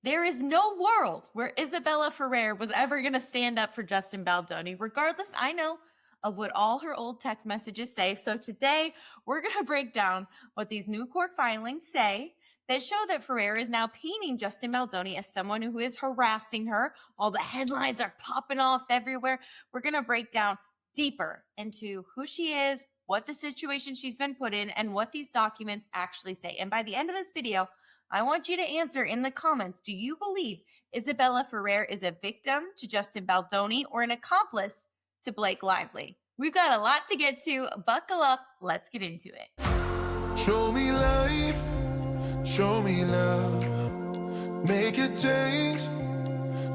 There is no world where Isabela Ferrer was ever going to stand up for Justin Baldoni. Regardless, I know of what all her old text messages say. So today we're going to break down what these new court filings say that show that Ferrer is now painting Justin Baldoni as someone who is harassing her. All the headlines are popping off everywhere. We're going to break down deeper into who she is, what the situation she's been put in, and what these documents actually say. And by the end of this video, I want you to answer in the comments, do you believe Isabela Ferrer is a victim to Justin Baldoni or an accomplice to Blake Lively? We've got a lot to get to. Buckle up. Let's get into it. Show me life, show me love, make a change,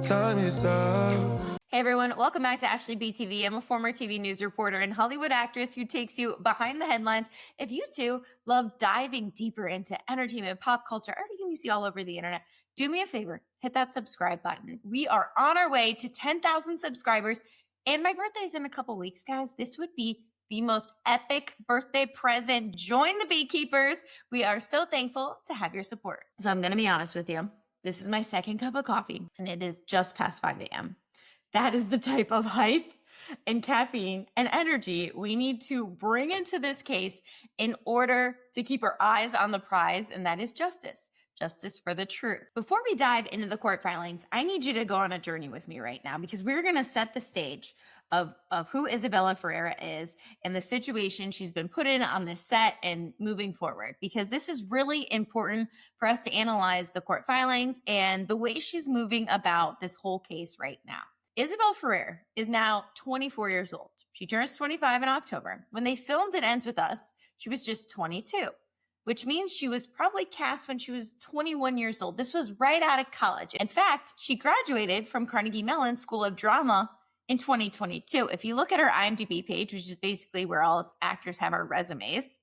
time is up. Hey everyone, welcome back to Ashley BTV. I'm a former TV news reporter and Hollywood actress who takes you behind the headlines. If you too love diving deeper into entertainment, pop culture, everything you see all over the internet, do me a favor, hit that subscribe button. We are on our way to 10,000 subscribers and my birthday is in a couple weeks, guys. This would be the most epic birthday present. Join the beekeepers. We are so thankful to have your support. So I'm going to be honest with you. This is my second cup of coffee and it is just past 5 a.m. That is the type of hype and caffeine and energy we need to bring into this case in order to keep our eyes on the prize, and that is justice. Justice for the truth. Before we dive into the court filings, I need you to go on a journey with me right now because we're going to set the stage of who Isabela Ferrer is and the situation she's been put in on this set and moving forward, because this is really important for us to analyze the court filings and the way she's moving about this whole case right now. Isabela Ferrer is now 24 years old. She turns 25 in October. When they filmed It Ends With Us, she was just 22, which means she was probably cast when she was 21 years old. This was right out of college. In fact, she graduated from Carnegie Mellon School of Drama in 2022. If you look at her IMDb page, which is basically where all actors have our resumes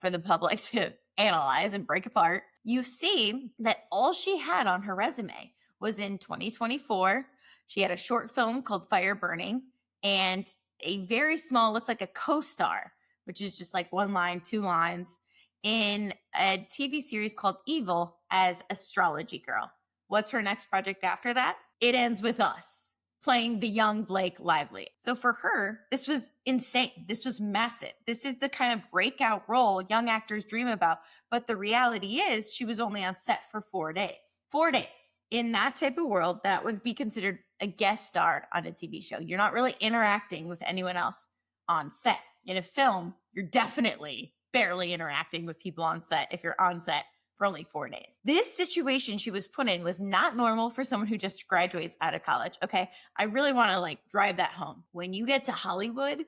for the public to analyze and break apart, you see that all she had on her resume was in 2024. She had a short film called Fire Burning and a very small, looks like a co-star, which is just like one line, 2 lines, in a TV series called Evil as Astrology Girl. What's her next project after that? It Ends With Us, playing the young Blake Lively. So for her, this was insane. This was massive. This is the kind of breakout role young actors dream about. But the reality is she was only on set for 4 days. 4 days. In that type of world, that would be considered a guest star on a TV show. You're not really interacting with anyone else on set. In a film, you're definitely barely interacting with people on set if you're on set for only 4 days. This situation she was put in was not normal for someone who just graduates out of college, okay? I really want to drive that home. When you get to Hollywood,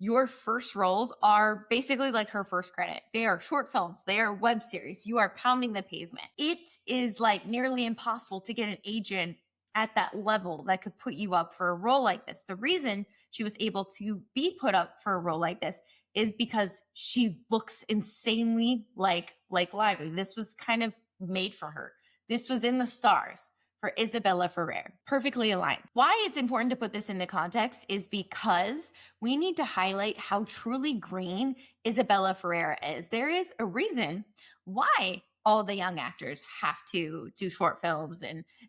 your first roles are basically like her first credit. They are short films. They are web series. You are pounding the pavement. It is nearly impossible to get an agent at that level that could put you up for a role like this. The reason she was able to be put up for a role like this is because she looks insanely like Blake Lively. This was kind of made for her. This was in the stars for Isabela Ferrer, perfectly aligned. Why it's important to put this into context is because we need to highlight how truly green Isabela Ferrer is. There is a reason why all the young actors have to do short films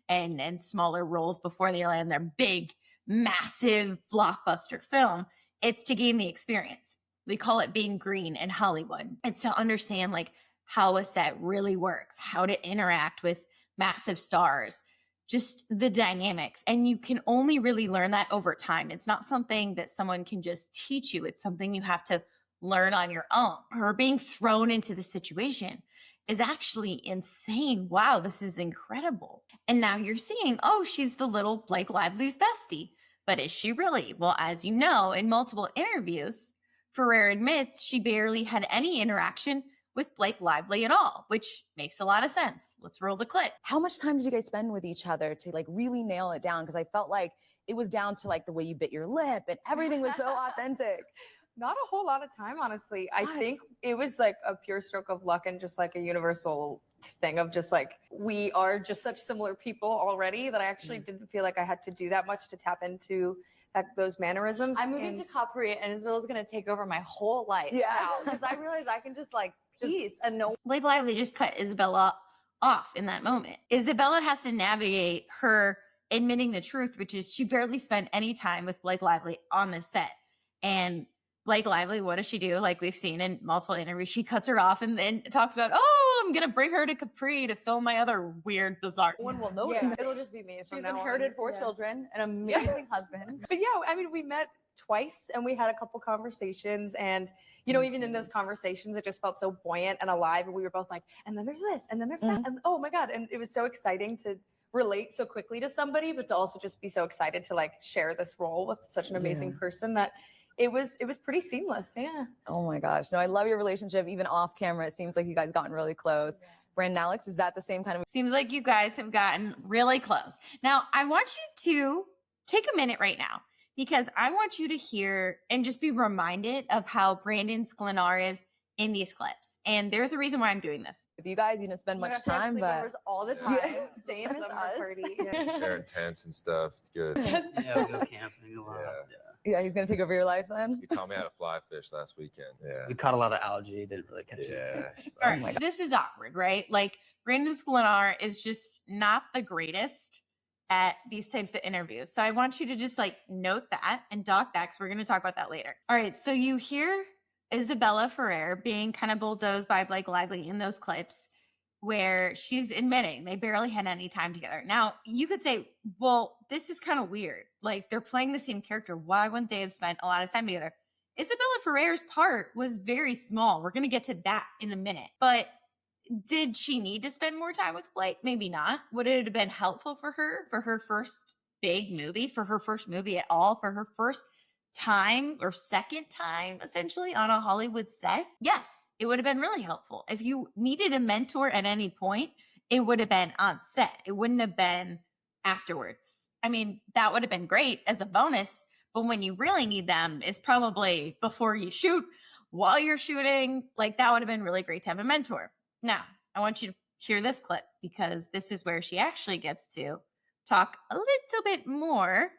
and smaller roles before they land their big, massive blockbuster film. It's to gain the experience. We call it being green in Hollywood. It's to understand how a set really works, how to interact with massive stars, just the dynamics. And you can only really learn that over time. It's not something that someone can just teach you. It's something you have to learn on your own. Her being thrown into the situation is actually insane. Wow, this is incredible. And now you're seeing, oh, she's the little Blake Lively's bestie. But is she really? Well, as you know, in multiple interviews, Ferrer admits she barely had any interaction with Blake Lively at all, which makes a lot of sense. Let's roll the clip. How much time did you guys spend with each other to really nail it down? Because I felt like it was down to the way you bit your lip and everything was so authentic. Not a whole lot of time, honestly. I think it was a pure stroke of luck and just a universal thing of just we are just such similar people already that I actually didn't feel like I had to do that much to tap into those mannerisms. I'm moving to Capri and Isabela's going to take over my whole life now because I realize I can just peace and no. Blake Lively just cut Isabella off in that moment. Isabella has to navigate her admitting the truth, which is she barely spent any time with Blake Lively on the set. And Blake Lively, what does she do? Like we've seen in multiple interviews, she cuts her off and then talks about, oh, I'm going to bring her to Capri to film my other weird, bizarre. No one will notice. Yeah, it'll just be me. From She's now inherited on. 4 Yeah. children, an amazing husband. But yeah, I mean, we met twice and we had a couple conversations, and you know, even in those conversations, it just felt so buoyant and alive. And we were both like, and then there's this, and then there's that, and oh my god! And it was so exciting to relate so quickly to somebody, but to also just be so excited to like share this role with such an amazing person that it was pretty seamless. Yeah. Oh my gosh. No, I love your relationship. Even off camera, it seems like you guys gotten really close. Brandon, Alex, is that the same kind of? Seems like you guys have gotten really close. Now, I want you to take a minute right now because I want you to hear and just be reminded of how Brandon Sklenar is in these clips. And there's a reason why I'm doing this. With you guys, you didn't spend much time, but all the time, Yeah. same as Summer us. party. Sharing tents and stuff. It's good. Yeah, we go camping a lot. Yeah. Yeah. yeah, he's gonna take over your life then. You taught me how to fly fish last weekend. Yeah. We caught a lot of algae. Didn't really catch it. Yeah. All Oh my right, God. this is awkward, right? Like Brandon Sklenar is just not the greatest at these types of interviews. So I want you to just like note that and dock that because we're going to talk about that later. All right, so you hear Isabela Ferrer being kind of bulldozed by Blake Lively in those clips where she's admitting they barely had any time together. Now, you could say, well, this is kind of weird. Like they're playing the same character. Why wouldn't they have spent a lot of time together? Isabela Ferrer's part was very small. We're going to get to that in a minute. But did she need to spend more time with Blake? Maybe not. Would it have been helpful for her first big movie, for her first movie at all, for her first time or second time essentially on a Hollywood set? Yes, it would have been really helpful. If you needed a mentor at any point, it would have been on set. It wouldn't have been afterwards. I mean, that would have been great as a bonus, but when you really need them is probably before you shoot, while you're shooting. Like that would have been really great to have a mentor. Now, I want you to hear this clip because this is where she actually gets to talk a little bit more.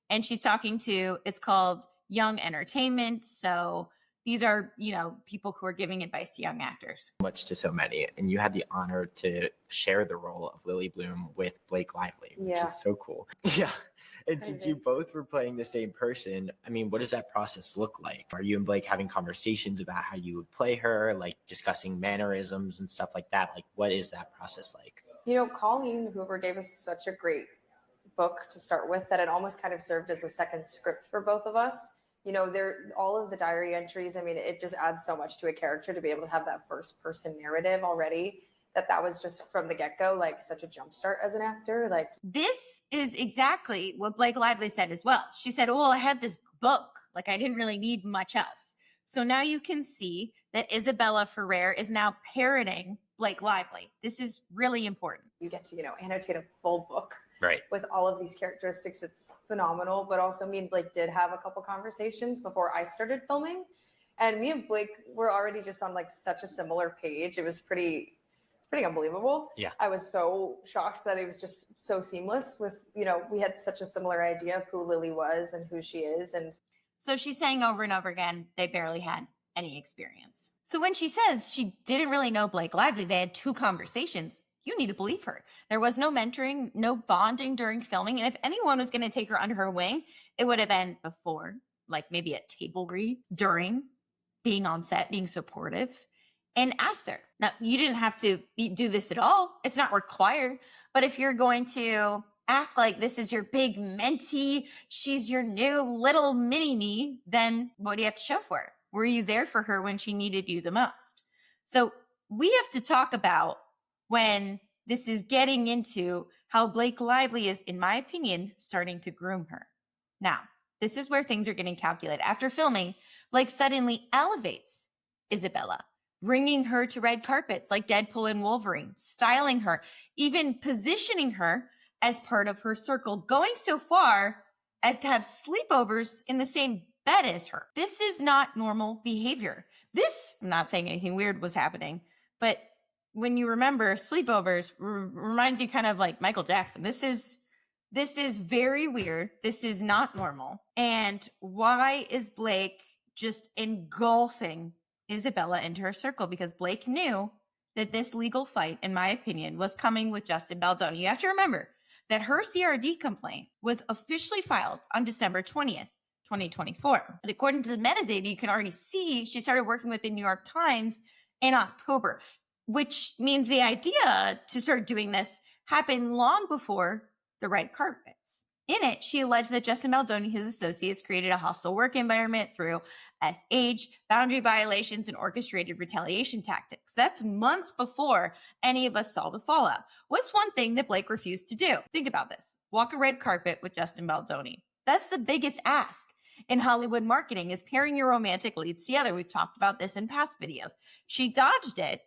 And she's talking to, it's called Young Entertainment. So these are, you know, people who are giving advice to young actors. Much to so many, and you had the honor to share the role of Lily Bloom with Blake Lively, which Yeah. is so cool. Yeah. And since Crazy. you both were playing the same person, I mean, what does that process look like? Are you and Blake having conversations about how you would play her, like discussing mannerisms and stuff like that? Like, what is that process like? You know, Colleen Hoover gave us such a great book to start with that it almost kind of served as a second script for both of us. You know, all of the diary entries, I mean, it just adds so much to a character to be able to have that first person narrative already, that was just from the get-go, like such a jumpstart as an actor. Like, This is exactly what Blake Lively said as well. She said, well, I had this book. Like I didn't really need much else. So now you can see that Isabela Ferrer is now parroting Blake Lively. This is really important. you get to, you know, annotate a full book Right. with all of these characteristics. It's phenomenal. But also me and Blake did have a couple conversations before I started filming. And me and Blake were already just on like such a similar page. It was pretty unbelievable. Yeah. I was so shocked that it was just so seamless with, you know, we had such a similar idea of who Lily was and who she is. And So she's saying over and over again, they barely had any experience. So when she says she didn't really know Blake Lively, they had 2 conversations. You need to believe her. There was no mentoring, no bonding during filming. And if anyone was going to take her under her wing, it would have been before, like maybe a table read, during, being on set, being supportive, and after. Now, you didn't have to do this at all. It's not required. But if you're going to act like this is your big mentee, she's your new little mini me, then what do you have to show for it? Were you there for her when she needed you the most? So we have to talk about when this is getting into how Blake Lively is, in my opinion, starting to groom her. Now, this is where things are getting calculated. After filming, Blake suddenly elevates Isabella, bringing her to red carpets like Deadpool and Wolverine, styling her, even positioning her as part of her circle, going so far as to have sleepovers in the same bed as her. This is not normal behavior. This, I'm not saying anything weird was happening, but when you remember sleepovers, reminds you kind of like Michael Jackson. This is very weird. This is not normal. And why is Blake just engulfing Isabella into her circle? Because Blake knew that this legal fight, in my opinion, was coming with Justin Baldoni. You have to remember that her CRD complaint was officially filed on December 20th, 2024. But according to the metadata, you can already see she started working with the New York Times in October, which means the idea to start doing this happened long before the red carpets. In it, she alleged that Justin Baldoni and his associates created a hostile work environment through SH, boundary violations, and orchestrated retaliation tactics. That's months before any of us saw the fallout. What's one thing that Blake refused to do? Think about this. Walk a red carpet with Justin Baldoni. That's the biggest ask in Hollywood marketing, is pairing your romantic leads together. We've talked about this in past videos. She dodged it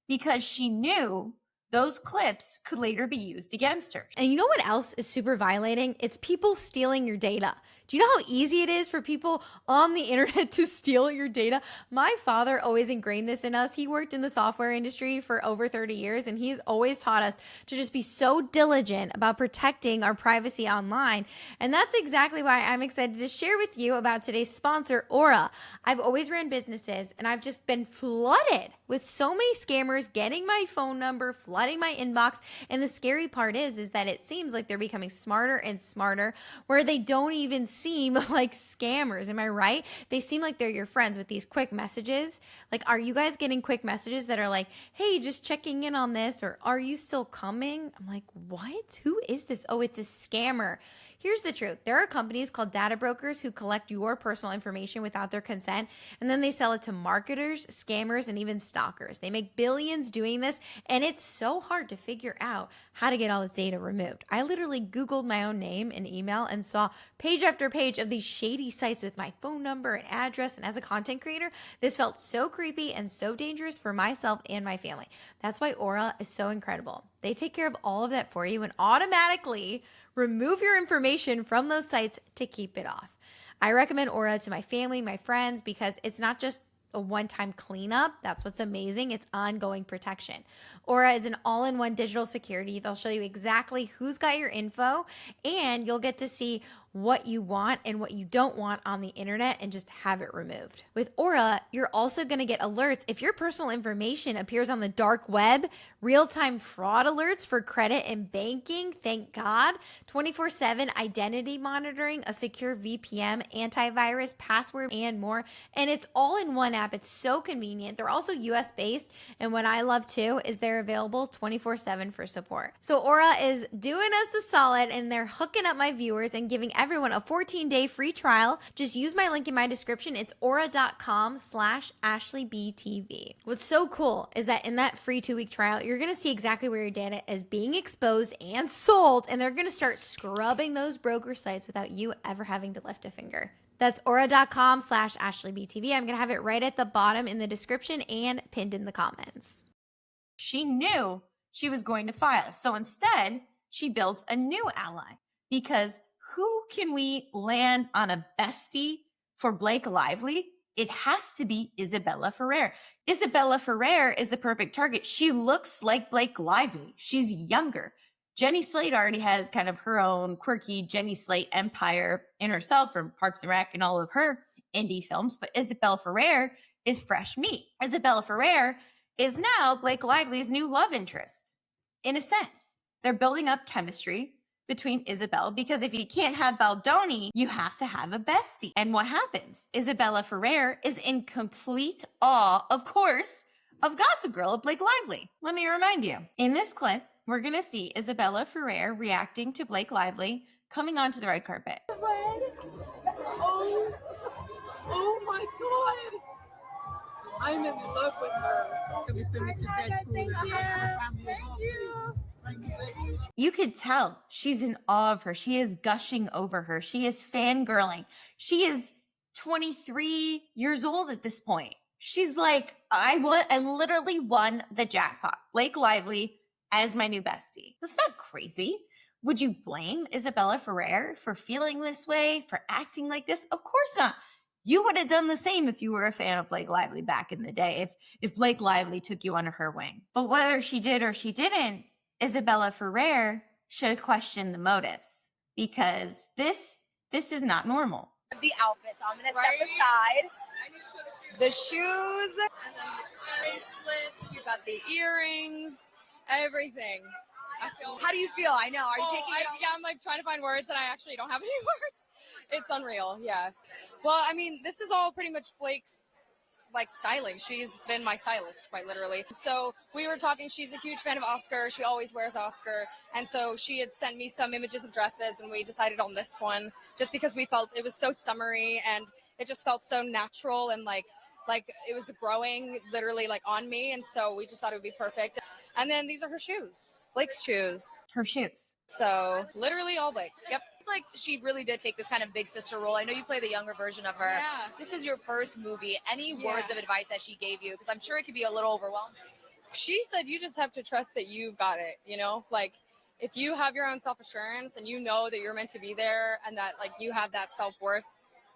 because she knew those clips could later be used against her. And you know what else is super violating? It's people stealing your data. Do you know how easy it is for people on the internet to steal your data? My father always ingrained this in us. He worked in the software industry for over 30 years, and he's always taught us to just be so diligent about protecting our privacy online. And that's exactly why I'm excited to share with you about today's sponsor, Aura. I've always ran businesses, and I've just been flooded with so many scammers getting my phone number, flooding my inbox. And the scary part is that it seems like they're becoming smarter and smarter, where they don't even seem like scammers. Am I right? They seem like they're your friends with these quick messages. Like, are you guys getting quick messages that are like, hey, just checking in on this, or are you still coming? I'm like, what? Who is this? Oh, it's a scammer. Here's the truth. There are companies called data brokers who collect your personal information without their consent, and then they sell it to marketers, scammers, and even stalkers. They make billions doing this, and it's so hard to figure out how to get all this data removed. I literally Googled my own name and email and saw page after page of these shady sites with my phone number and address, and as a content creator, this felt so creepy and so dangerous for myself and my family. That's why Aura is so incredible. They take care of all of that for you and automatically remove your information from those sites to keep it off. I recommend Aura to my family, my friends, because it's not just a one-time cleanup. That's what's amazing. It's ongoing protection. Aura is an all-in-one digital security. They'll show you exactly who's got your info, and you'll get to see what you want and what you don't want on the internet and just have it removed. With Aura, you're also going to get alerts if your personal information appears on the dark web, real-time fraud alerts for credit and banking, thank God, 24/7 identity monitoring, a secure VPN, antivirus, password, and more. And it's all in one app. It's so convenient. They're also US based. And what I love too is they're available 24/7 for support. So Aura is doing us a solid, and they're hooking up my viewers and giving everyone a 14-day free trial. Just use my link in my description. It's aura.com/AshleyBTV. What's so cool is that in that free 2-week trial, you're going to see exactly where your data is being exposed and sold, and they're going to start scrubbing those broker sites without you ever having to lift a finger. That's aura.com/AshleyBTV. I'm going to have it right at the bottom in the description and pinned in the comments. She knew she was going to file. So instead, she builds a new ally, because who can we land on a bestie for Blake Lively? It has to be Isabela Ferrer. Isabela Ferrer is the perfect target. She looks like Blake Lively. She's younger. Jenny Slate already has kind of her own quirky Jenny Slate empire in herself from Parks and Rec and all of her indie films, but Isabela Ferrer is fresh meat. Isabela Ferrer is now Blake Lively's new love interest. In a sense, they're building up chemistry between Isabel, because if you can't have Baldoni, you have to have a bestie. And what happens? Isabela Ferrer is in complete awe, of course, of Gossip Girl of Blake Lively. Let me remind you, in this clip, we're going to see Isabela Ferrer reacting to Blake Lively coming onto the red carpet. Oh my God! I'm in love with her. Thank you. You could tell she's in awe of her. She is gushing over her. She is fangirling. She is 23 years old at this point. She's like, I literally won the jackpot. Blake Lively as my new bestie. That's not crazy. Would you blame Isabela Ferrer for feeling this way, for acting like this? Of course not. You would have done the same if you were a fan of Blake Lively back in the day, if Blake Lively took you under her wing. But whether she did or she didn't, Isabela Ferrer should have questioned the motives, because this is not normal. The outfit, so I'm gonna step aside. the shoes, and then the bracelets. We got the earrings, everything. I feel. How do you feel? I know. Are you taking it? Yeah, I'm like trying to find words, and I actually don't have any words. It's unreal. Yeah. Well, I mean, this is all pretty much Blake's like styling. She's been my stylist quite literally. So we were talking, she's a huge fan of Oscar. She always wears Oscar. And so she had sent me some images of dresses and we decided on this one just because we felt it was so summery and it just felt so natural and like it was growing literally like on me. And so we just thought it would be perfect. And then these are her shoes, Blake's shoes. Her shoes. So literally all Blake. Yep. It's like she really did take this kind of big sister role. I know you play the younger version of her. Yeah. This is your first movie. Any words of advice that she gave you? Because I'm sure it could be a little overwhelming. She said you just have to trust that you've got it, you know? Like, if you have your own self-assurance and you know that you're meant to be there and that, like, you have that self-worth,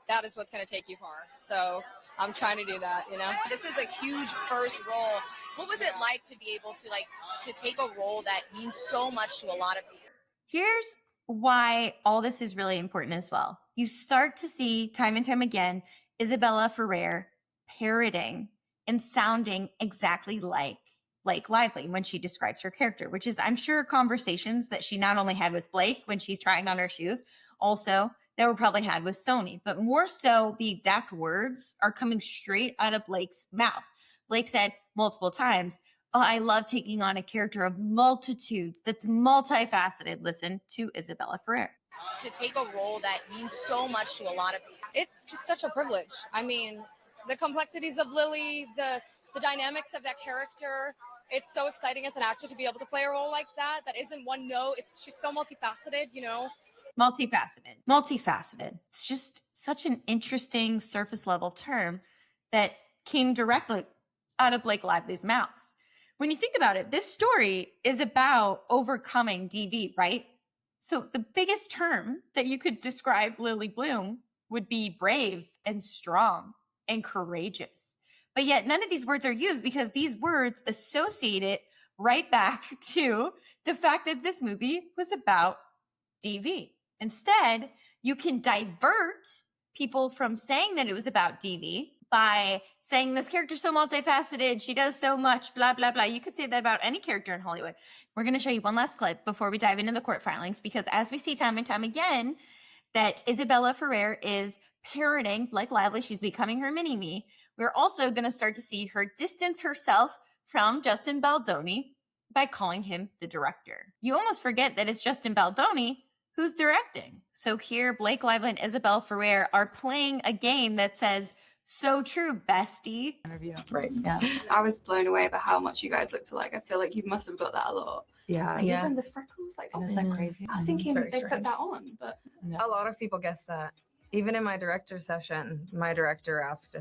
that is what's going to take you far. So I'm trying to do that, you know? This is a huge first role. What was it like to be able to, like, to take a role that means so much to a lot of people? Here's why all this is really important as well. You start to see time and time again Isabela Ferrer parroting and sounding exactly like Blake Lively when she describes her character, which is, I'm sure, conversations that she not only had with Blake when she's trying on her shoes, also that were probably had with Sony, but more so the exact words are coming straight out of Blake's mouth. Blake said multiple times, "Oh, I love taking on a character of multitudes that's multifaceted." Listen to Isabela Ferrer. To take a role that means so much to a lot of people. It's just such a privilege. I mean, the complexities of Lily, the dynamics of that character, it's so exciting as an actor to be able to play a role like that isn't one note. It's just so multifaceted, you know? Multifaceted. It's just such an interesting surface level term that came directly out of Blake Lively's mouths. When you think about it, this story is about overcoming DV, right? So the biggest term that you could describe Lily Bloom would be brave and strong and courageous. But yet none of these words are used because these words associate it right back to the fact that this movie was about DV. Instead, you can divert people from saying that it was about DV by saying this character's so multifaceted, she does so much, blah, blah, blah. You could say that about any character in Hollywood. We're going to show you one last clip before we dive into the court filings, because as we see time and time again, that Isabela Ferrer is parroting Blake Lively. She's becoming her mini-me. We're also going to start to see her distance herself from Justin Baldoni by calling him the director. You almost forget that it's Justin Baldoni who's directing. So here, Blake Lively and Isabela Ferrer are playing a game that says, "So true, bestie." Interview. Right. Yeah. I was blown away by how much you guys looked alike. I feel like you must have got that a lot. Yeah. Like, even the freckles, like, Isn't that crazy? I was thinking they It's very put that on, but A lot of people guess that. Even in my director session, my director asked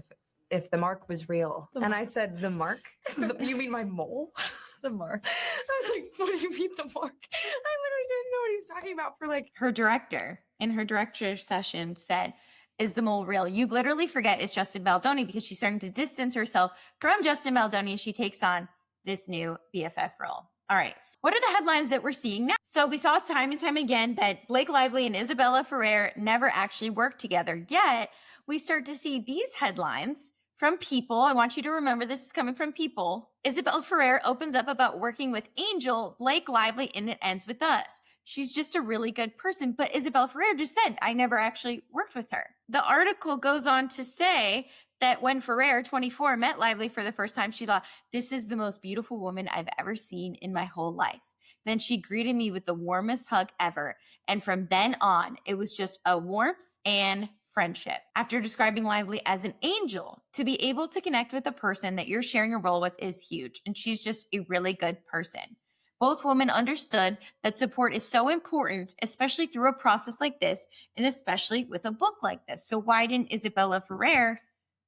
if the mark was real. And I said, "The mark? You mean my mole?" The mark. I was like, "What do you mean the mark?" I literally didn't know what he was talking about for like. Her director in her director session said, "Is the mole real?" You literally forget it's Justin Baldoni because she's starting to distance herself from Justin Baldoni as she takes on this new BFF role. All right. What are the headlines that we're seeing now? So we saw time and time again that Blake Lively and Isabela Ferrer never actually worked together. Yet we start to see these headlines from People. I want you to remember this is coming from People. Isabela Ferrer opens up about working with Angel, Blake Lively, and it ends with us. She's just a really good person. But Isabela Ferrer just said, "I never actually worked with her." The article goes on to say that when Ferrer, 24, met Lively for the first time, she thought, "This is the most beautiful woman I've ever seen in my whole life." Then she greeted me with the warmest hug ever. And from then on, it was just a warmth and friendship. After describing Lively as an angel, to be able to connect with a person that you're sharing a role with is huge. And she's just a really good person. Both women understood that support is so important, especially through a process like this, and especially with a book like this. So why didn't Isabela Ferrer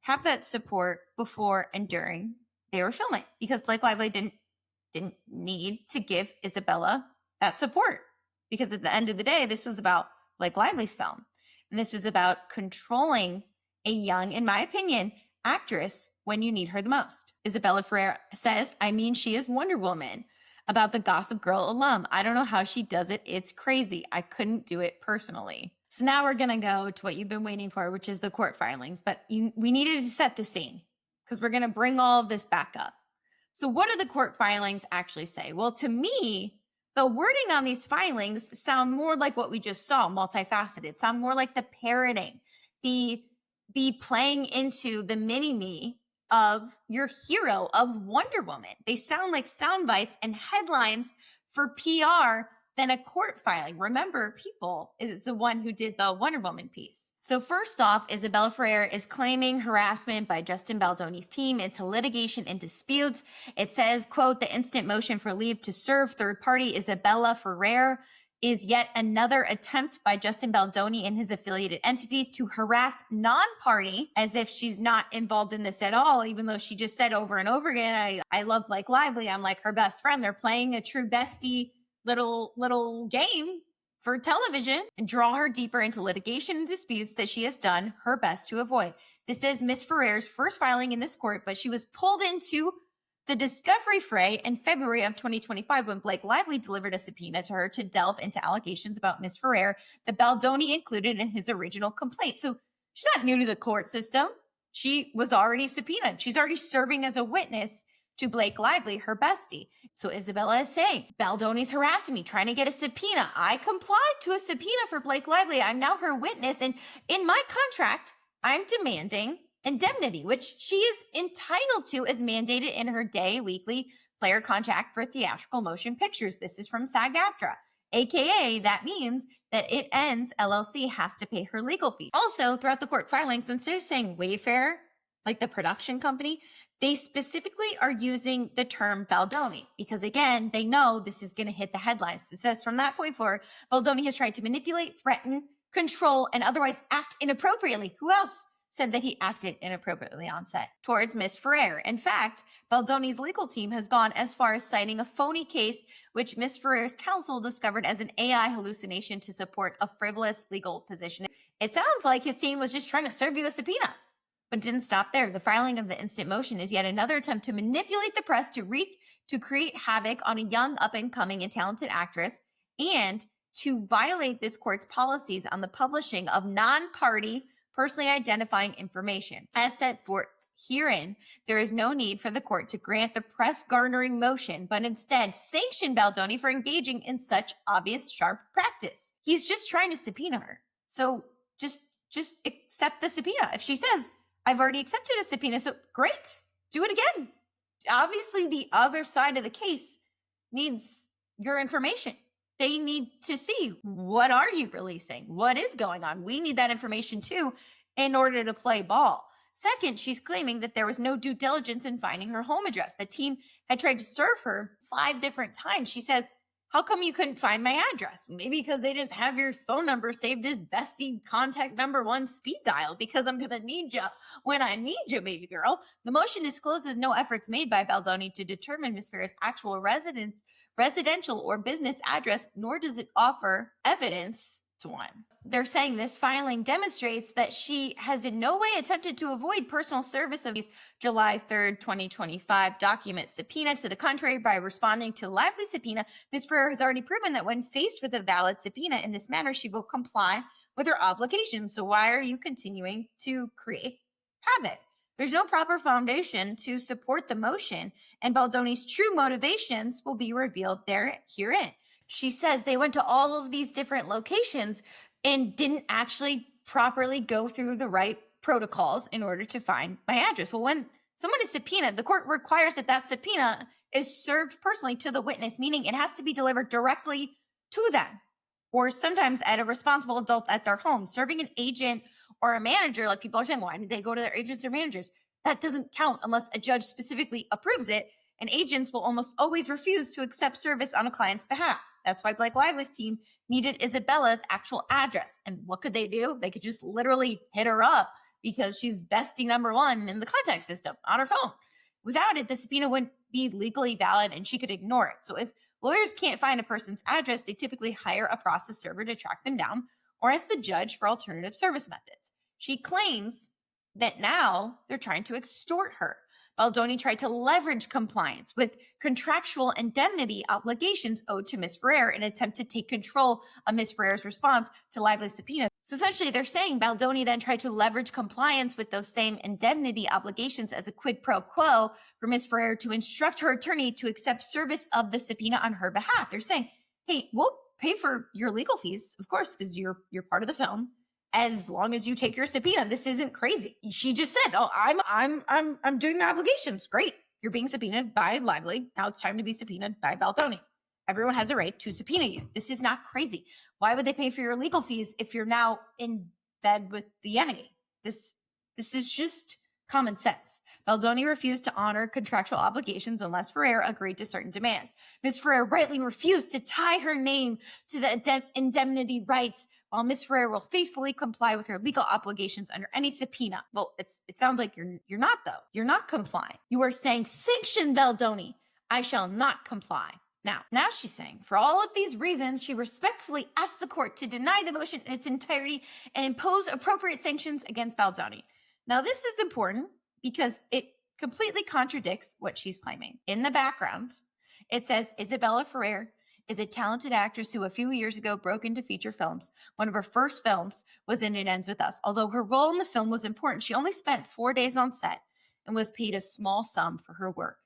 have that support before and during they were filming? Because Blake Lively didn't need to give Isabella that support. Because at the end of the day, this was about Blake Lively's film. And this was about controlling a young, in my opinion, actress when you need her the most. Isabela Ferrer says, "I mean, she is Wonder Woman." About the Gossip Girl alum. "I don't know how she does it. It's crazy. I couldn't do it personally." So now we're going to go to what you've been waiting for, which is the court filings. But we needed to set the scene. because we're going to bring all of this back up. So what do the court filings actually say? Well, to me, the wording on these filings sound more like what we just saw, multifaceted, sound more like the parroting, the playing into the mini-me of your hero, of Wonder Woman. They sound like sound bites and headlines for PR than a court filing. Remember, People is the one who did the Wonder Woman piece. So first off, Isabela Ferrer is claiming harassment by Justin Baldoni's team into litigation and disputes. It says, quote, the instant motion for leave to serve third party Isabela Ferrer is yet another attempt by Justin Baldoni and his affiliated entities to harass non-party, as if she's not involved in this at all, even though she just said over and over again, I love Blake Lively. I'm like her best friend. They're playing a true bestie little game for television and draw her deeper into litigation and disputes that she has done her best to avoid. This is Miss Ferrer's first filing in this court, but she was pulled into the discovery fray in February of 2025 when Blake Lively delivered a subpoena to her to delve into allegations about Miss Ferrer that Baldoni included in his original complaint. So she's not new to the court system. She was already subpoenaed. She's already serving as a witness to Blake Lively, her bestie. So Isabella is saying, Baldoni's harassing me, trying to get a subpoena. I complied to a subpoena for Blake Lively. I'm now her witness. And in my contract, I'm demanding indemnity, which she is entitled to as mandated in her weekly player contract for theatrical motion pictures. This is from SAG-AFTRA. AKA, that means that It Ends LLC has to pay her legal fee. Also, throughout the court filings, instead of saying Wayfair, like the production company, they specifically are using the term Baldoni because, again, they know this is going to hit the headlines. It says from that point forward, Baldoni has tried to manipulate, threaten, control, and otherwise act inappropriately. Who else said that he acted inappropriately on set towards Miss Ferrer? In fact, Baldoni's legal team has gone as far as citing a phony case, which Miss Ferrer's counsel discovered as an AI hallucination to support a frivolous legal position. It sounds like his team was just trying to serve you a subpoena. But it didn't stop there. The filing of the instant motion is yet another attempt to manipulate the press to create havoc on a young, up-and-coming and talented actress and to violate this court's policies on the publishing of non-party, personally identifying information. As set forth herein, there is no need for the court to grant the press-garnering motion, but instead sanction Baldoni for engaging in such obvious sharp practice. He's just trying to subpoena her. So just accept the subpoena. If she says, I've already accepted a subpoena, so great, do it again. Obviously, the other side of the case needs your information. They need to see, what are you releasing? What is going on? We need that information too in order to play ball. Second, she's claiming that there was no due diligence in finding her home address. The team had tried to serve her 5 different times. She says, how come you couldn't find my address? Maybe because they didn't have your phone number saved as bestie contact number 1 speed dial, because I'm going to need you when I need you, baby girl. The motion discloses no efforts made by Baldoni to determine Ms. Ferrer's actual residential or business address, nor does it offer evidence to one. They're saying this filing demonstrates that she has in no way attempted to avoid personal service of these July 3rd, 2025 document subpoena. To the contrary, by responding to Lively subpoena, Ms. Ferrer has already proven that when faced with a valid subpoena in this manner, she will comply with her obligations. So why are you continuing to create havoc? There's no proper foundation to support the motion, and Baldoni's true motivations will be revealed herein. She says they went to all of these different locations and didn't actually properly go through the right protocols in order to find my address. Well, when someone is subpoenaed, the court requires that that subpoena is served personally to the witness, meaning it has to be delivered directly to them, or sometimes at a responsible adult at their home. Serving an agent or a manager, like people are saying, why did they go to their agents or managers? That doesn't count unless a judge specifically approves it, and agents will almost always refuse to accept service on a client's behalf. That's why Blake Lively's team needed Isabella's actual address. And what could they do? They could just literally hit her up because she's bestie number 1 in the contact system on her phone. Without it, the subpoena wouldn't be legally valid and she could ignore it. So if lawyers can't find a person's address, they typically hire a process server to track them down or ask the judge for alternative service methods. She claims that now they're trying to extort her. Baldoni tried to leverage compliance with contractual indemnity obligations owed to Ms. Ferrer in an attempt to take control of Ms. Ferrer's response to Lively's subpoena. So essentially, they're saying Baldoni then tried to leverage compliance with those same indemnity obligations as a quid pro quo for Ms. Ferrer to instruct her attorney to accept service of the subpoena on her behalf. They're saying, hey, we'll pay for your legal fees, of course, because you're part of the film, as long as you take your subpoena. This isn't crazy. She just said, oh, I'm doing my obligations. Great. You're being subpoenaed by Lively. Now it's time to be subpoenaed by Baldoni. Everyone has a right to subpoena you. This is not crazy. Why would they pay for your legal fees if you're now in bed with the enemy? This is just common sense. Baldoni refused to honor contractual obligations unless Ferrer agreed to certain demands. Ms. Ferrer rightly refused to tie her name to the indemnity rights, while Ms. Ferrer will faithfully comply with her legal obligations under any subpoena. Well, it sounds like you're not, though. You're not complying. You are saying, sanction Baldoni. I shall not comply. Now she's saying, for all of these reasons, she respectfully asked the court to deny the motion in its entirety and impose appropriate sanctions against Baldoni. Now, this is important because it completely contradicts what she's claiming. In the background, it says Isabela Ferrer is a talented actress who a few years ago broke into feature films. One of her first films was in It Ends With Us. Although her role in the film was important, she only spent 4 days on set and was paid a small sum for her work.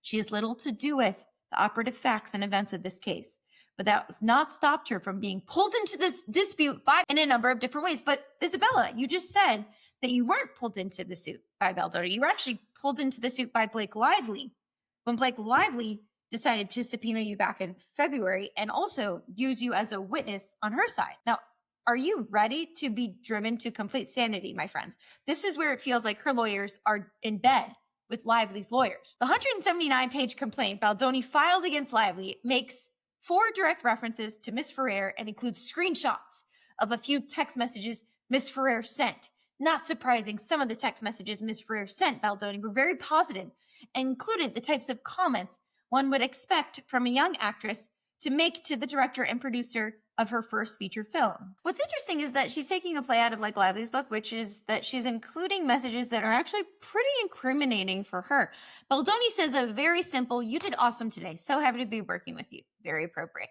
She has little to do with the operative facts and events of this case, but that has not stopped her from being pulled into this dispute in a number of different ways. But Isabella, you just said that you weren't pulled into the suit by Baldoni. You were actually pulled into the suit by Blake Lively when Blake Lively decided to subpoena you back in February and also use you as a witness on her side. Now, are you ready to be driven to complete sanity, my friends? This is where it feels like her lawyers are in bed with Lively's lawyers. The 179-page complaint Baldoni filed against Lively makes 4 direct references to Ms. Ferrer and includes screenshots of a few text messages Ms. Ferrer sent. Not surprising, some of the text messages Ms. Ferrer sent Baldoni were very positive and included the types of comments one would expect from a young actress to make to the director and producer of her first feature film. What's interesting is that she's taking a play out of Blake Lively's book, which is that she's including messages that are actually pretty incriminating for her. Baldoni says a very simple, "You did awesome today. So happy to be working with you." Very appropriate.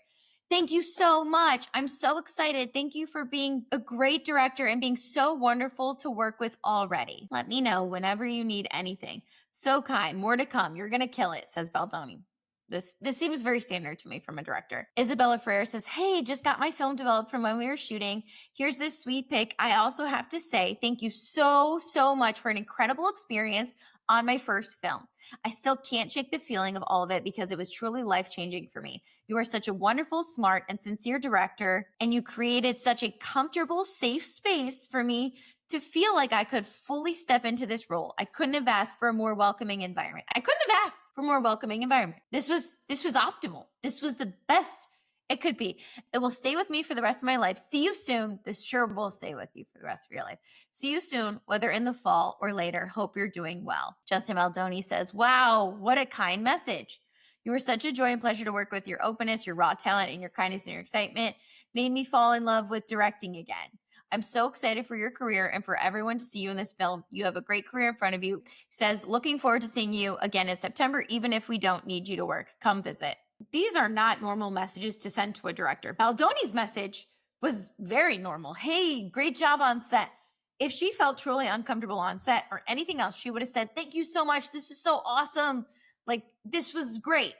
"Thank you so much. I'm so excited. Thank you for being a great director and being so wonderful to work with already. Let me know whenever you need anything. So kind. More to come. You're going to kill it," says Baldoni. This seems very standard to me from a director. Isabela Ferrer says, "Hey, just got my film developed from when we were shooting. Here's this sweet pic. I also have to say thank you so much for an incredible experience on my first film. I still can't shake the feeling of all of it because it was truly life-changing for me. You are such a wonderful, smart, and sincere director, and you created such a comfortable, safe space for me to feel like I could fully step into this role. I couldn't have asked for a more welcoming environment. This was optimal. This was the best it could be. It will stay with me for the rest of my life. See you soon." This sure will stay with you for the rest of your life. "See you soon, whether in the fall or later. Hope you're doing well." Justin Baldoni says, "Wow, what a kind message. You were such a joy and pleasure to work with. Your openness, your raw talent, and your kindness and your excitement made me fall in love with directing again. I'm so excited for your career and for everyone to see you in this film. You have a great career in front of you." He says, "Looking forward to seeing you again in September, even if we don't need you to work. Come visit." These are not normal messages to send to a director. Baldoni's message was very normal. "Hey, great job on set." If she felt truly uncomfortable on set or anything else, she would have said, "Thank you so much. This is so awesome. Like, this was great."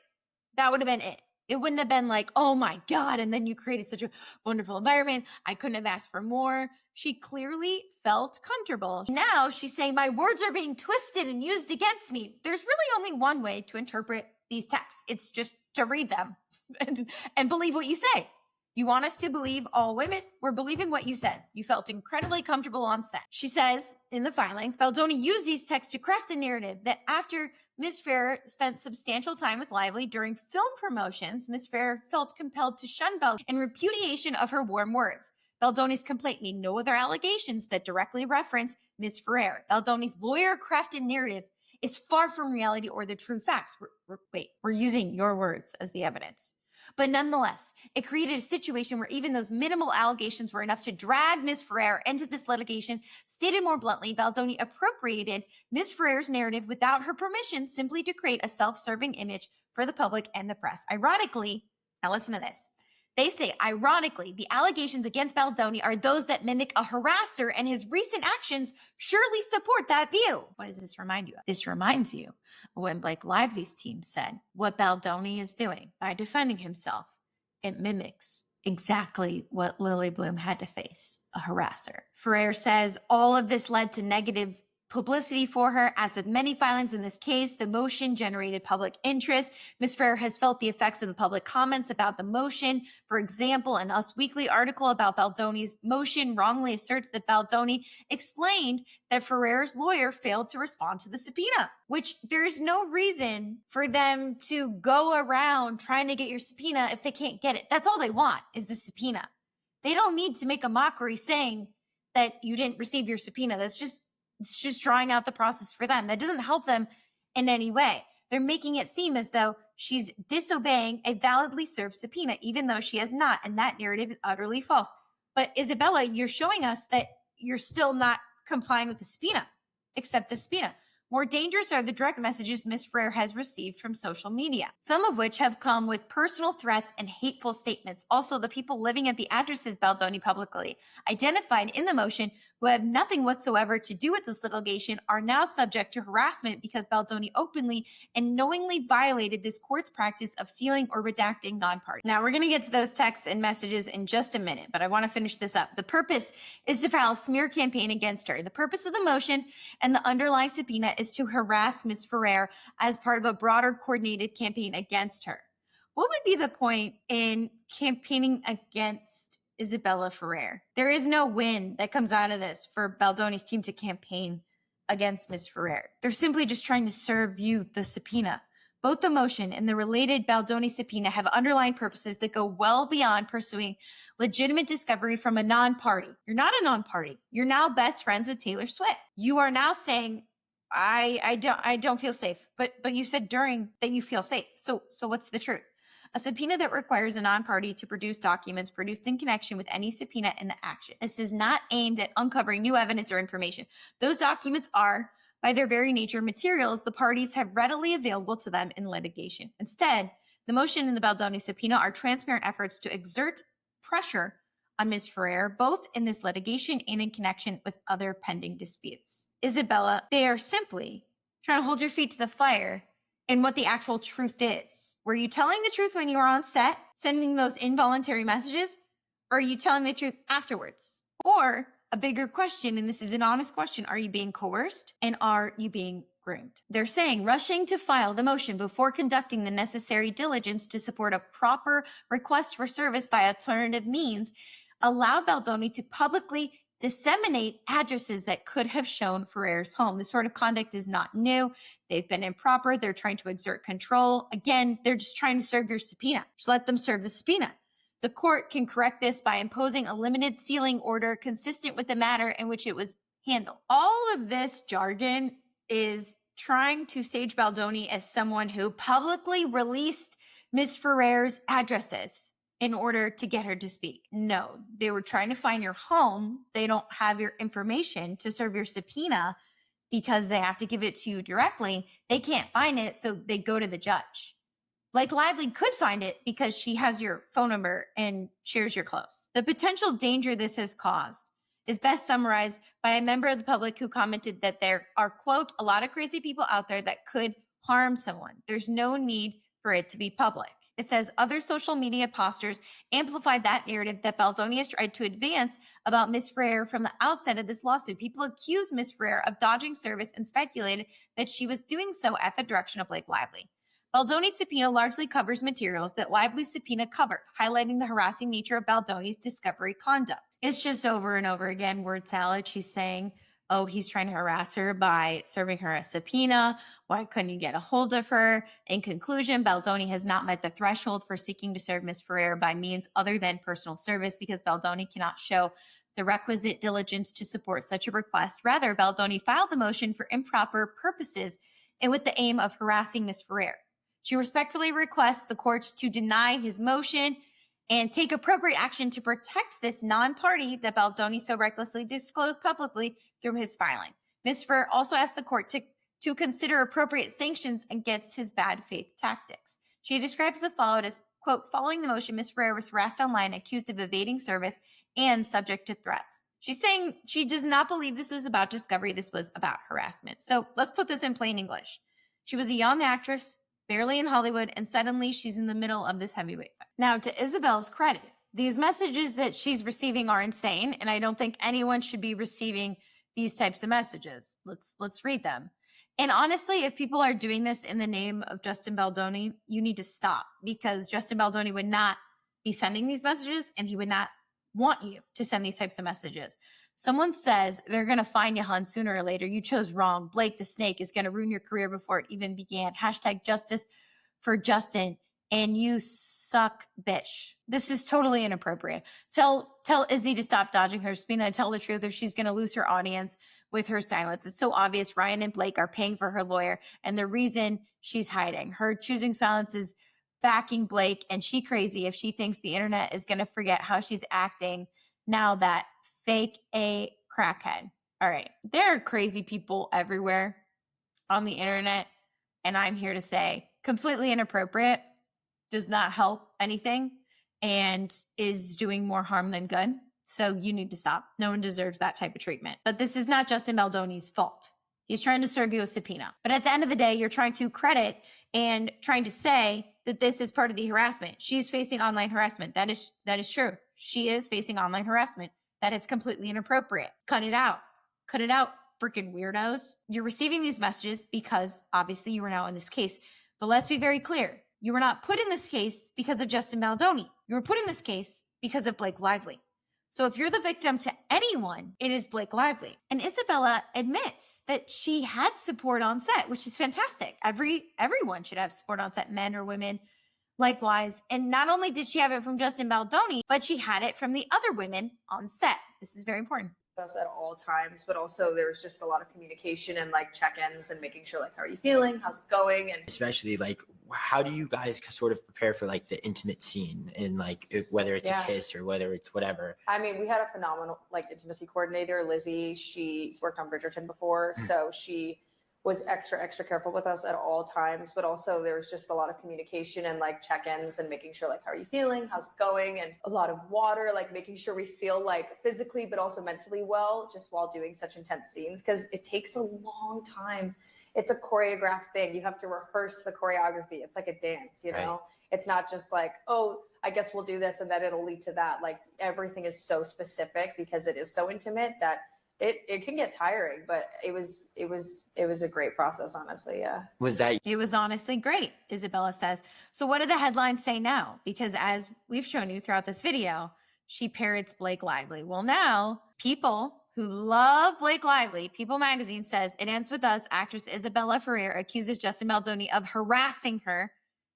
That would have been it. It wouldn't have been like, "Oh my God, and then you created such a wonderful environment. I couldn't have asked for more." She clearly felt comfortable. Now she's saying, "My words are being twisted and used against me." There's really only one way to interpret these texts. It's just to read them and believe what you say. You want us to believe all women? We're believing what you said. You felt incredibly comfortable on set. She says in the filings, Baldoni used these texts to craft the narrative that after Ms. Ferrer spent substantial time with Lively during film promotions, Ms. Ferrer felt compelled to shun Baldoni in repudiation of her warm words. Baldoni's complaint made no other allegations that directly reference Ms. Ferrer. Baldoni's lawyer-crafted narrative is far from reality or the true facts. We're using your words as the evidence. But nonetheless, it created a situation where even those minimal allegations were enough to drag Ms. Ferrer into this litigation. Stated more bluntly, Baldoni appropriated Ms. Ferrer's narrative without her permission simply to create a self-serving image for the public and the press. Ironically, now listen to this. They say, ironically, the allegations against Baldoni are those that mimic a harasser, and his recent actions surely support that view. What does this remind you of? This reminds you of when Blake Lively's team said what Baldoni is doing by defending himself. It mimics exactly what Lily Bloom had to face, a harasser. Ferrer says all of this led to negative publicity for her. As with many filings in this case, the motion generated public interest. Ms. Ferrer has felt the effects of the public comments about the motion. For example, an Us Weekly article about Baldoni's motion wrongly asserts that Baldoni explained that Ferrer's lawyer failed to respond to the subpoena, which there's no reason for them to go around trying to get your subpoena if they can't get it. That's all they want is the subpoena. They don't need to make a mockery saying that you didn't receive your subpoena. It's just drawing out the process for them. That doesn't help them in any way. They're making it seem as though she's disobeying a validly served subpoena, even though she has not. And that narrative is utterly false. But Isabella, you're showing us that you're still not complying with the subpoena, except the subpoena. More dangerous are the direct messages Ms. Ferrer has received from social media, some of which have come with personal threats and hateful statements. Also, the people living at the addresses Baldoni publicly identified in the motion who have nothing whatsoever to do with this litigation are now subject to harassment because Baldoni openly and knowingly violated this court's practice of sealing or redacting non-party. Now, we're going to get to those texts and messages in just a minute, but I want to finish this up. The purpose is to file a smear campaign against her. The purpose of the motion and the underlying subpoena is to harass Ms. Ferrer as part of a broader coordinated campaign against her. What would be the point in campaigning against Isabela Ferrer? There is no win that comes out of this for Baldoni's team to campaign against Ms. Ferrer. They're simply just trying to serve you the subpoena. Both the motion and the related Baldoni subpoena have underlying purposes that go well beyond pursuing legitimate discovery from a non-party. You're not a non-party. You're now best friends with Taylor Swift. You are now saying, I don't feel safe, but you said during that you feel safe. So what's the truth? A subpoena that requires a non-party to produce documents produced in connection with any subpoena in the action. This is not aimed at uncovering new evidence or information. Those documents are, by their very nature, materials the parties have readily available to them in litigation. Instead, the motion and the Baldoni subpoena are transparent efforts to exert pressure on Ms. Ferrer, both in this litigation and in connection with other pending disputes. Isabella, they are simply trying to hold your feet to the fire in what the actual truth is. Were you telling the truth when you were on set, sending those involuntary messages? Or are you telling the truth afterwards? Or a bigger question, and this is an honest question, are you being coerced and are you being groomed? They're saying rushing to file the motion before conducting the necessary diligence to support a proper request for service by alternative means allowed Baldoni to publicly disseminate addresses that could have shown Ferrer's home. This sort of conduct is not new. They've been improper. They're trying to exert control. Again, they're just trying to serve your subpoena. Just let them serve the subpoena. The court can correct this by imposing a limited sealing order consistent with the manner in which it was handled. All of this jargon is trying to stage Baldoni as someone who publicly released Ms. Ferrer's addresses in order to get her to speak. No, they were trying to find your home. They don't have your information to serve your subpoena because they have to give it to you directly. They can't find it, so they go to the judge. Blake Lively could find it because she has your phone number and shares your clothes. The potential danger this has caused is best summarized by a member of the public who commented that there are, quote, a lot of crazy people out there that could harm someone. There's no need for it to be public. It says other social media posters amplified that narrative that Baldoni has tried to advance about Ms. Ferrer from the outset of this lawsuit. People accused Ms. Ferrer of dodging service and speculated that she was doing so at the direction of Blake Lively. Baldoni's subpoena largely covers materials that Lively's subpoena covered, highlighting the harassing nature of Baldoni's discovery conduct. It's just over and over again, word salad. She's saying, oh, he's trying to harass her by serving her a subpoena. Why couldn't he get a hold of her? In conclusion, Baldoni has not met the threshold for seeking to serve Ms. Ferrer by means other than personal service because Baldoni cannot show the requisite diligence to support such a request. Rather, Baldoni filed the motion for improper purposes and with the aim of harassing Ms. Ferrer. She respectfully requests the court to deny his motion and take appropriate action to protect this non-party that Baldoni so recklessly disclosed publicly through his filing. Ms. Ferre also asked the court to consider appropriate sanctions against his bad faith tactics. She describes the followed as, quote, following the motion, Ms. Ferre was harassed online, accused of evading service, and subject to threats. She's saying she does not believe this was about discovery. This was about harassment. So let's put this in plain English. She was a young actress, barely in Hollywood, and suddenly she's in the middle of this heavyweight fight. Now, to Isabella's credit, these messages that she's receiving are insane, and I don't think anyone should be receiving these types of messages. Let's read them. And honestly, if people are doing this in the name of Justin Baldoni, you need to stop, because Justin Baldoni would not be sending these messages, and he would not want you to send these types of messages. Someone says they're going to find you, hun, sooner or later. You chose wrong. Blake the Snake is going to ruin your career before it even began. Hashtag justice for Justin. And you suck, bitch. This is totally inappropriate. Tell Izzy to stop dodging her subpoena and tell the truth, or she's going to lose her audience with her silence. It's so obvious Ryan and Blake are paying for her lawyer, and the reason she's hiding. Her choosing silence is backing Blake, and she crazy if she thinks the internet is going to forget how she's acting now that fake a crackhead. All right. There are crazy people everywhere on the internet, and I'm here to say completely inappropriate, does not help anything, and is doing more harm than good. So you need to stop. No one deserves that type of treatment. But this is not Justin Baldoni's fault. He's trying to serve you a subpoena. But at the end of the day, you're trying to credit and trying to say that this is part of the harassment. She's facing online harassment. That is true. She is facing online harassment. That is completely inappropriate. Cut it out. Cut it out, freaking weirdos. You're receiving these messages because obviously you are now in this case. But let's be very clear. You were not put in this case because of Justin Baldoni. You were put in this case because of Blake Lively. So if you're the victim to anyone, it is Blake Lively. And Isabella admits that she had support on set, which is fantastic. Everyone should have support on set, men or women, likewise. And not only did she have it from Justin Baldoni, but she had it from the other women on set. This is very important. Us at all times, but also there was just a lot of communication and like check-ins and making sure like, how are you feeling, how's it going, and especially like how do you guys sort of prepare for like the intimate scene, and like whether it's a kiss or whether it's whatever. I mean, we had a phenomenal like intimacy coordinator, Lizzie. She's worked on Bridgerton before, so she was extra careful with us at all times, but also there was just a lot of communication and like check-ins and making sure like, how are you feeling, how's it going, and a lot of water, like making sure we feel like physically but also mentally well just while doing such intense scenes, because it takes a long time. It's a choreographed thing. You have to rehearse the choreography. It's like a dance, you know? Right. It's not just like, oh, I guess we'll do this and then it'll lead to that. Like everything is so specific because it is so intimate that it can get tiring, but it was a great process, honestly. Yeah. It was honestly great, Isabella says. So what do the headlines say now? Because as we've shown you throughout this video, she parrots Blake Lively. Well, now people who love Blake Lively, People magazine says it ends with us. Actress Isabela Ferrer accuses Justin Baldoni of harassing her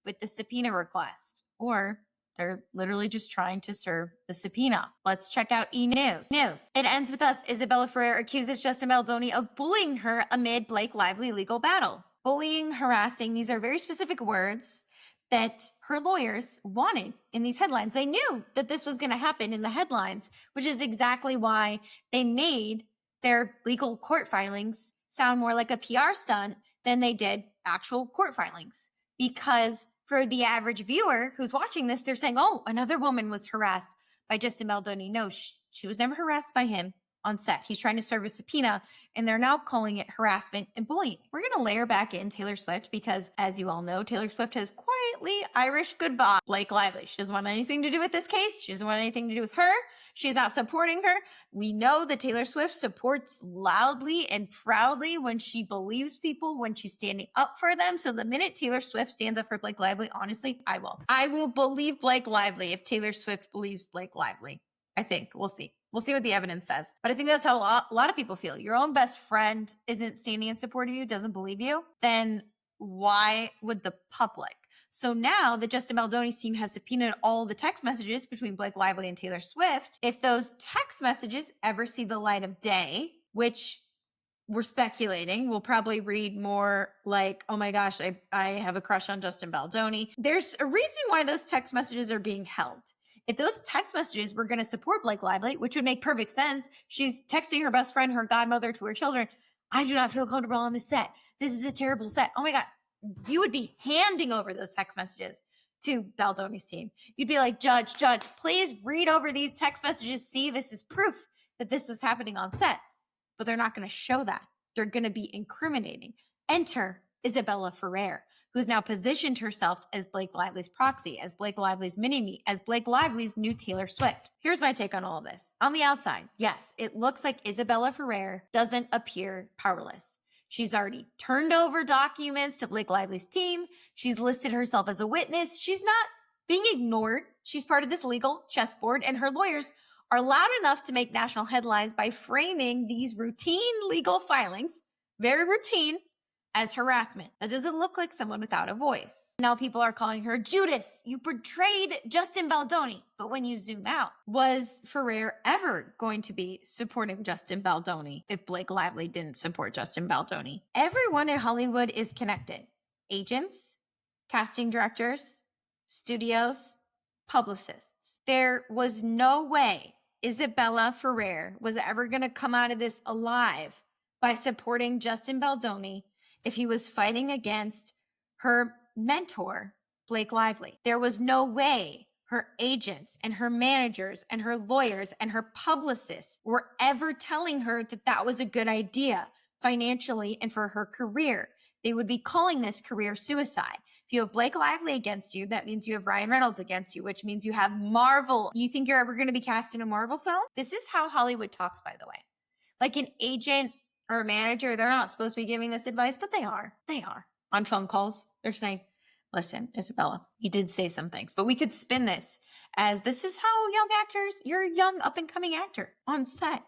with the subpoena request, or they're literally just trying to serve the subpoena. Let's check out E! News. It ends with us. Isabela Ferrer accuses Justin Baldoni of bullying her amid Blake Lively legal battle. Bullying, harassing, these are very specific words that her lawyers wanted in these headlines. They knew that this was going to happen in the headlines, which is exactly why they made their legal court filings sound more like a PR stunt than they did actual court filings. Because for the average viewer who's watching this, they're saying, oh, another woman was harassed by Justin Baldoni. No, she was never harassed by him on set. He's trying to serve a subpoena, and they're now calling it harassment and bullying. We're going to layer back in Taylor Swift because, as you all know, Taylor Swift has quietly Irish goodbye Blake Lively. She doesn't want anything to do with this case. She doesn't want anything to do with her. She's not supporting her. We know that Taylor Swift supports loudly and proudly when she believes people, when she's standing up for them. So the minute Taylor Swift stands up for Blake Lively, honestly, I will believe Blake Lively if Taylor Swift believes Blake Lively. I think. We'll see. We'll see what the evidence says. But I think that's how a lot of people feel. Your own best friend isn't standing in support of you, doesn't believe you, then why would the public? So now the Justin Baldoni's team has subpoenaed all the text messages between Blake Lively and Taylor Swift. If those text messages ever see the light of day, which we're speculating. We'll probably read more like, oh my gosh, I have a crush on Justin Baldoni. There's a reason why those text messages are being held. If those text messages were going to support Blake Lively, which would make perfect sense, she's texting her best friend, her godmother, to her children. I do not feel comfortable on this set. This is a terrible set. Oh my God. You would be handing over those text messages to Baldoni's team. You'd be like, Judge, please read over these text messages. See, this is proof that this was happening on set. But they're not going to show that. They're going to be incriminating. Enter Isabela Ferrer, who's now positioned herself as Blake Lively's proxy, as Blake Lively's mini-me, as Blake Lively's new Taylor Swift. Here's my take on all of this. On the outside, yes, it looks like Isabela Ferrer doesn't appear powerless. She's already turned over documents to Blake Lively's team. She's listed herself as a witness. She's not being ignored. She's part of this legal chessboard, and her lawyers are loud enough to make national headlines by framing these routine legal filings, very routine, as harassment. That doesn't look like someone without a voice. Now people are calling her Judas. You betrayed Justin Baldoni. But when you zoom out, was Ferrer ever going to be supporting Justin Baldoni if Blake Lively didn't support Justin Baldoni? Everyone in Hollywood is connected. Agents, casting directors, studios, publicists. There was no way Isabela Ferrer was ever going to come out of this alive by supporting Justin Baldoni if he was fighting against her mentor, Blake Lively. There was no way her agents and her managers and her lawyers and her publicists were ever telling her that that was a good idea financially and for her career. They would be calling this career suicide. If you have Blake Lively against you, that means you have Ryan Reynolds against you, which means you have Marvel. You think you're ever going to be cast in a Marvel film? This is how Hollywood talks, by the way. Like an agent or a manager, they're not supposed to be giving this advice, but they are. They are. On phone calls, they're saying, listen, Isabella, you did say some things, but we could spin this as this is how young actors, you're a young up and coming actor on set.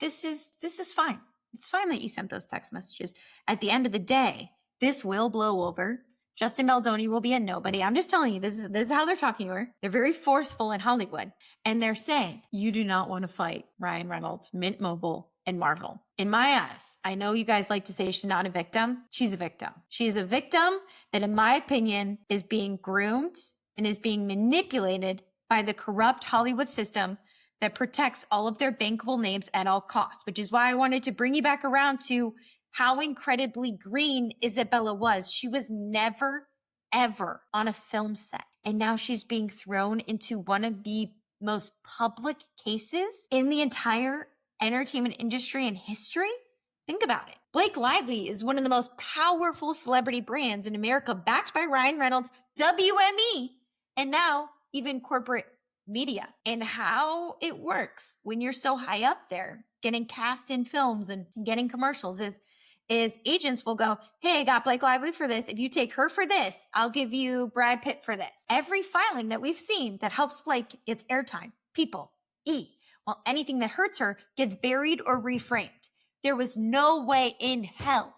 This is fine. It's fine that you sent those text messages. At the end of the day, this will blow over. Justin Baldoni will be a nobody. I'm just telling you, this is how they're talking to her. They're very forceful in Hollywood. And they're saying, you do not want to fight Ryan Reynolds, Mint Mobile, and Marvel. In my eyes, I know you guys like to say she's not a victim. She's a victim. She's a victim that, in my opinion, is being groomed and is being manipulated by the corrupt Hollywood system that protects all of their bankable names at all costs, which is why I wanted to bring you back around to how incredibly green Isabella was. She was never, ever on a film set. And now she's being thrown into one of the most public cases in the entire entertainment industry and history. Think about it. Blake Lively is one of the most powerful celebrity brands in America, backed by Ryan Reynolds, WME, and now even corporate media. And how it works when you're so high up there, getting cast in films and getting commercials is agents will go, hey, I got Blake Lively for this. If you take her for this, I'll give you Brad Pitt for this. Every filing that we've seen that helps Blake gets airtime. People, while anything that hurts her gets buried or reframed. There was no way in hell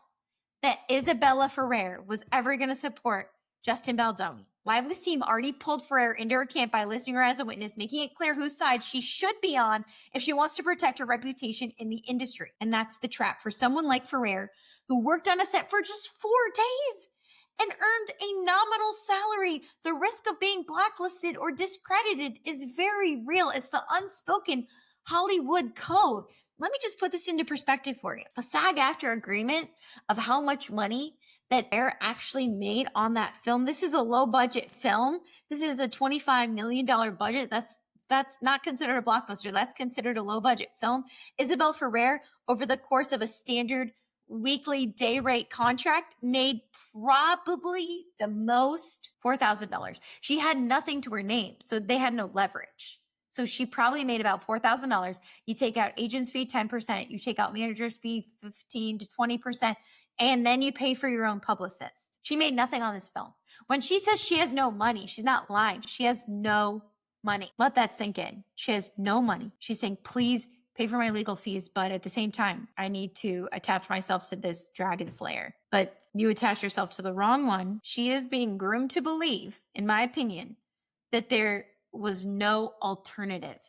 that Isabela Ferrer was ever going to support Justin Baldoni. Lively's team already pulled Ferrer into her camp by listing her as a witness, making it clear whose side she should be on if she wants to protect her reputation in the industry. And that's the trap for someone like Ferrer, who worked on a set for just 4 days and earned a nominal salary. The risk of being blacklisted or discredited is very real. It's the unspoken Hollywood code. Let me just put this into perspective for you. A SAG-AFTRA agreement of how much money that Ferrer actually made on that film. This is a low budget film. This is a $25 million budget. That's not considered a blockbuster. That's considered a low budget film. Isabela Ferrer, over the course of a standard weekly day rate contract, made probably the most $4,000. She had nothing to her name, so they had no leverage. So she probably made about $4,000. You take out agent's fee, 10%. You take out manager's fee, 15 to 20%. And then you pay for your own publicist. She made nothing on this film. When she says she has no money, she's not lying. She has no money. Let that sink in. She has no money. She's saying, please pay for my legal fees. But at the same time, I need to attach myself to this dragon slayer. But you attach yourself to the wrong one. She is being groomed to believe, in my opinion, that there was no alternative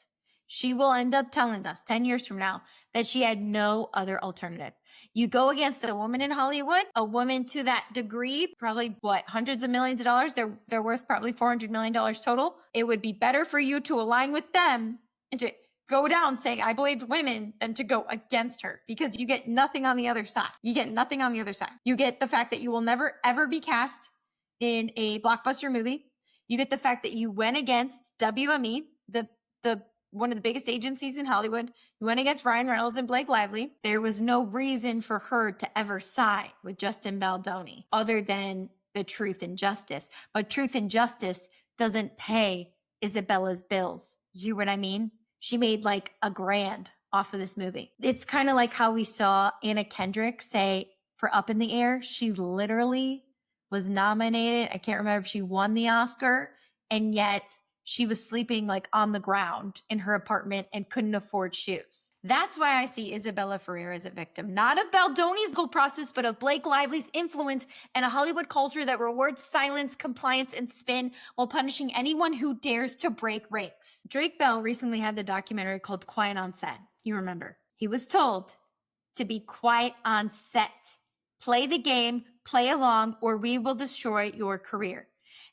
she will end up telling us 10 years from now that she had no other alternative. You go against a woman in Hollywood, a woman to that degree, probably what, hundreds of millions of dollars. They're worth probably $400 million total. It would be better for you to align with them and to go down saying, I believed women, than to go against her, because you get nothing on the other side. You get nothing on the other side. You get the fact that you will never, ever be cast in a blockbuster movie. You get the fact that you went against WME, the one of the biggest agencies in Hollywood. You went against Ryan Reynolds and Blake Lively. There was no reason for her to ever side with Justin Baldoni other than the truth and justice. But truth and justice doesn't pay Isabella's bills. You hear what I mean? She made like $1,000 off of this movie. It's kind of like how we saw Anna Kendrick say for Up in the Air, she literally was nominated. I can't remember if she won the Oscar, and yet she was sleeping like on the ground in her apartment and couldn't afford shoes. That's why I see Isabela Ferrer as a victim, not of Baldoni's legal process, but of Blake Lively's influence and a Hollywood culture that rewards silence, compliance, and spin while punishing anyone who dares to break ranks. Drake Bell recently had the documentary called Quiet on Set. You remember. He was told to be quiet on set. Play the game, play along, or we will destroy your career.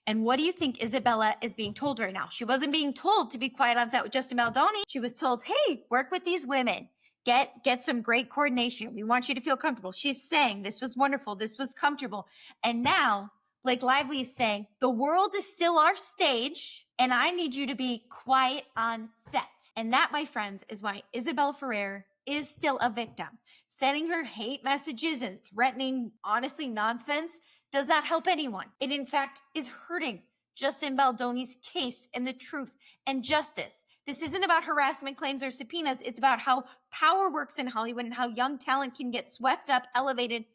And what do you think Isabella is being told right now? She wasn't being told to be quiet on set with Justin Baldoni. She was told, hey, work with these women. Get some great coordination. We want you to feel comfortable. She's saying this was wonderful. This was comfortable. And now Blake Lively is saying the world is still our stage and I need you to be quiet on set. And that, my friends, is why Isabela Ferrer is still a victim. Sending her hate messages and threatening, honestly, nonsense does not help anyone. It, in fact, is hurting Justin Baldoni's case and the truth and justice. This isn't about harassment claims or subpoenas. It's about how power works in Hollywood and how young talent can get swept up, elevated,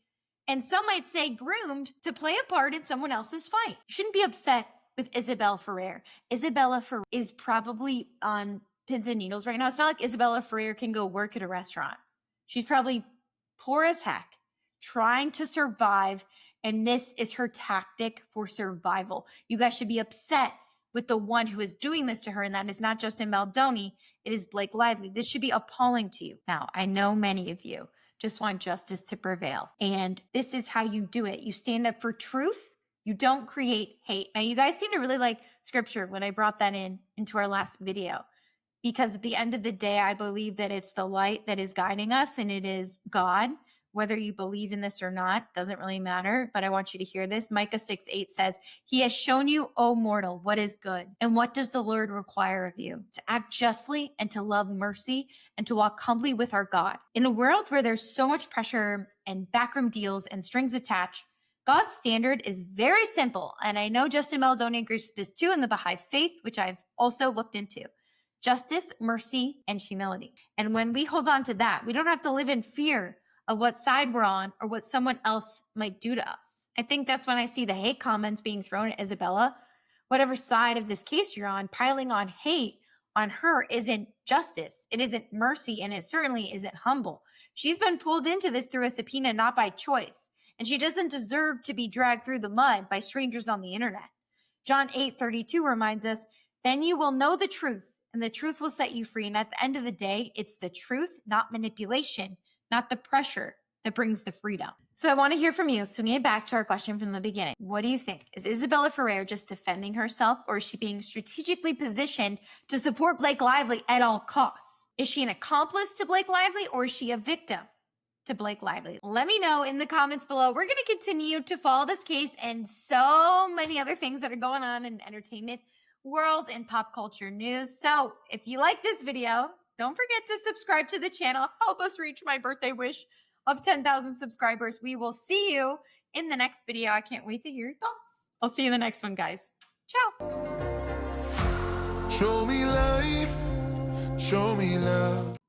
and some might say groomed to play a part in someone else's fight. You shouldn't be upset with Isabela Ferrer. Isabela Ferrer is probably on pins and needles right now. It's not like Isabela Ferrer can go work at a restaurant. She's probably poor as heck, trying to survive, and this is her tactic for survival. You guys should be upset with the one who is doing this to her, and that is not Justin Baldoni, it is Blake Lively. This should be appalling to you. Now, I know many of you just want justice to prevail, and this is how you do it. You stand up for truth. You don't create hate. Now, you guys seem to really like scripture when I brought that into our last video, because at the end of the day, I believe that it's the light that is guiding us, and it is God. Whether you believe in this or not doesn't really matter, but I want you to hear this. Micah 6:8 says, he has shown you, O mortal, what is good. And what does the Lord require of you? To act justly and to love mercy and to walk humbly with our God. In a world where there's so much pressure and backroom deals and strings attached, God's standard is very simple. And I know Justin Baldoni agrees with this too in the Baha'i faith, which I've also looked into. Justice, mercy, and humility. And when we hold on to that, we don't have to live in fear of what side we're on or what someone else might do to us. I think that's when I see the hate comments being thrown at Isabella. Whatever side of this case you're on, piling on hate on her isn't justice. It isn't mercy, and it certainly isn't humble. She's been pulled into this through a subpoena, not by choice. And she doesn't deserve to be dragged through the mud by strangers on the internet. John 8:32 reminds us, then you will know the truth, and the truth will set you free. And at the end of the day, it's the truth, not manipulation, not the pressure, that brings the freedom. So I want to hear from you, swinging it back to our question from the beginning. What do you think? Is Isabela Ferrer just defending herself, or is she being strategically positioned to support Blake Lively at all costs? Is she an accomplice to Blake Lively, or is she a victim to Blake Lively? Let me know in the comments below. We're going to continue to follow this case and so many other things that are going on in the entertainment world and pop culture news. So if you like this video, don't forget to subscribe to the channel. Help us reach my birthday wish of 10,000 subscribers. We will see you in the next video. I can't wait to hear your thoughts. I'll see you in the next one, guys. Ciao. Show me life, show me love.